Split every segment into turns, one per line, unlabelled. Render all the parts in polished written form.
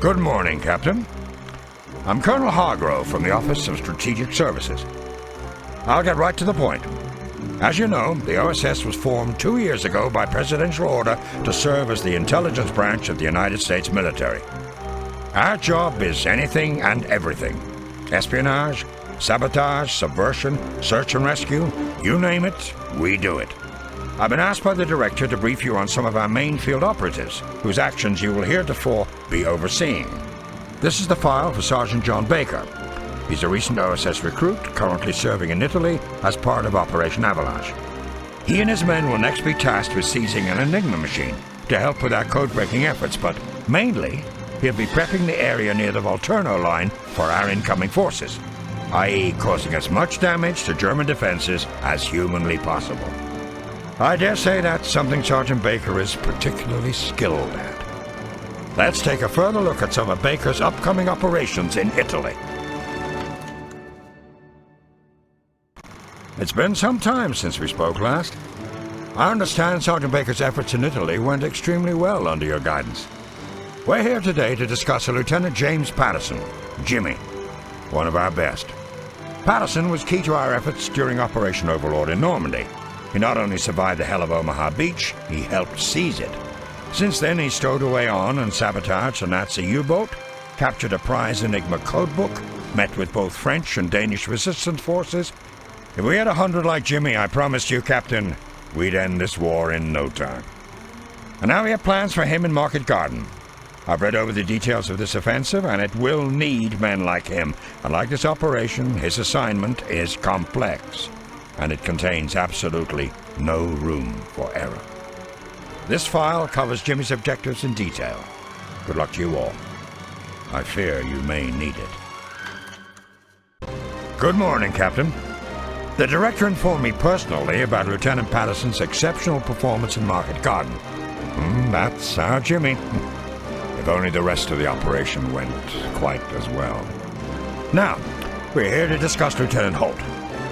Good morning, Captain. I'm Colonel Hargrove from the Office of Strategic Services. I'll get right to the point. As you know, the OSS was formed 2 years ago by presidential order to serve as the intelligence branch of the United States military. Our job is anything and everything. Espionage, sabotage, subversion, search and rescue, you name it, we do it. I've been asked by the director to brief you on some of our main field operatives, whose actions you will heretofore be overseeing. This is the file for Sergeant John Baker. He's a recent OSS recruit, currently serving in Italy as part of Operation Avalanche. He and his men will next be tasked with seizing an Enigma machine to help with our code-breaking efforts, but mainly, he'll be prepping the area near the Volturno line for our incoming forces, i.e. causing as much damage to German defenses as humanly possible. I dare say that's something Sergeant Baker is particularly skilled at. Let's take a further look at some of Baker's upcoming operations in Italy. It's been some time since we spoke last. I understand Sergeant Baker's efforts in Italy went extremely well under your guidance. We're here today to discuss a Lieutenant James Patterson, Jimmy, one of our best. Patterson was key to our efforts during Operation Overlord in Normandy. He not only survived the hell of Omaha Beach, he helped seize it. Since then, he stowed away on and sabotaged a Nazi U-boat, captured a prize Enigma codebook, met with both French and Danish resistance forces. If we had 100 like Jimmy, I promised you, Captain, we'd end this war in no time. And now we have plans for him in Market Garden. I've read over the details of this offensive, and it will need men like him. And like this operation, his assignment is complex, and it contains absolutely no room for error. This file covers Jimmy's objectives in detail. Good luck to you all. I fear you may need it. Good morning, Captain. The director informed me personally about Lieutenant Patterson's exceptional performance in Market Garden. That's our Jimmy. If only the rest of the operation went quite as well. Now, we're here to discuss Lieutenant Holt.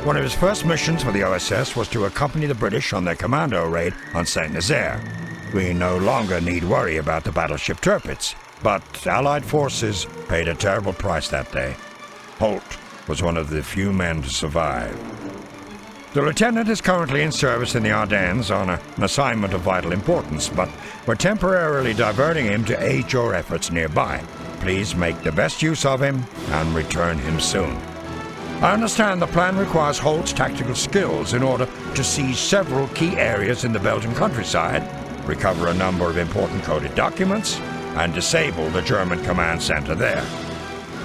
One of his first missions for the OSS was to accompany the British on their commando raid on Saint-Nazaire. We no longer need worry about the battleship Tirpitz, but Allied forces paid a terrible price that day. Holt was one of the few men to survive. The lieutenant is currently in service in the Ardennes on an assignment of vital importance, but we're temporarily diverting him to aid your efforts nearby. Please make the best use of him and return him soon. I understand the plan requires Holt's tactical skills in order to seize several key areas in the Belgian countryside, recover a number of important coded documents, and disable the German command center there.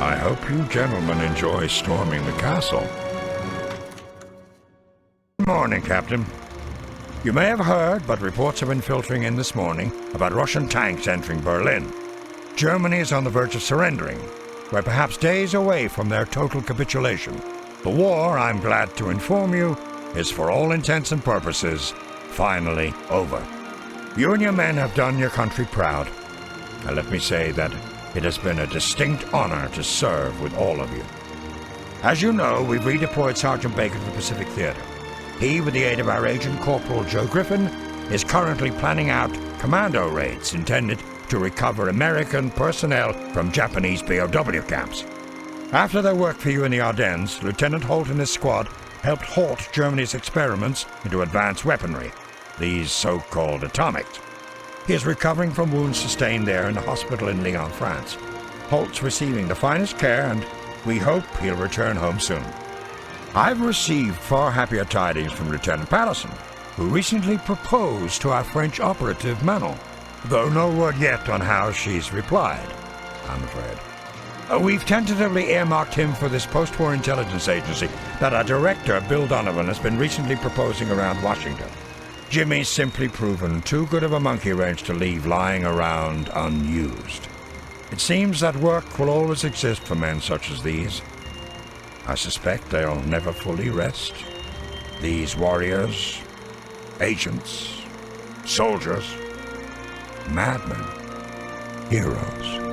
I hope you gentlemen enjoy storming the castle. Good morning, Captain. You may have heard, but reports have been filtering in this morning about Russian tanks entering Berlin. Germany is on the verge of surrendering. We're perhaps days away from their total capitulation. The war, I'm glad to inform you, is for all intents and purposes finally over. You and your men have done your country proud. And let me say that it has been a distinct honor to serve with all of you. As you know, we've redeployed Sergeant Baker to the Pacific Theater. He, with the aid of our agent Corporal Joe Griffin, is currently planning out commando raids intended to recover American personnel from Japanese POW camps. After their work for you in the Ardennes, Lieutenant Holt and his squad helped halt Germany's experiments into advanced weaponry, these so-called atomics. He is recovering from wounds sustained there in the hospital in Lyon, France. Holt's receiving the finest care, and we hope he'll return home soon. I've received far happier tidings from Lieutenant Patterson, who recently proposed to our French operative Manon, though no word yet on how she's replied, I'm afraid. We've tentatively earmarked him for this post-war intelligence agency that our director, Bill Donovan, has been recently proposing around Washington. Jimmy's simply proven too good of a monkey wrench to leave lying around unused. It seems that work will always exist for men such as these. I suspect they'll never fully rest. These warriors, agents, soldiers, madmen, heroes.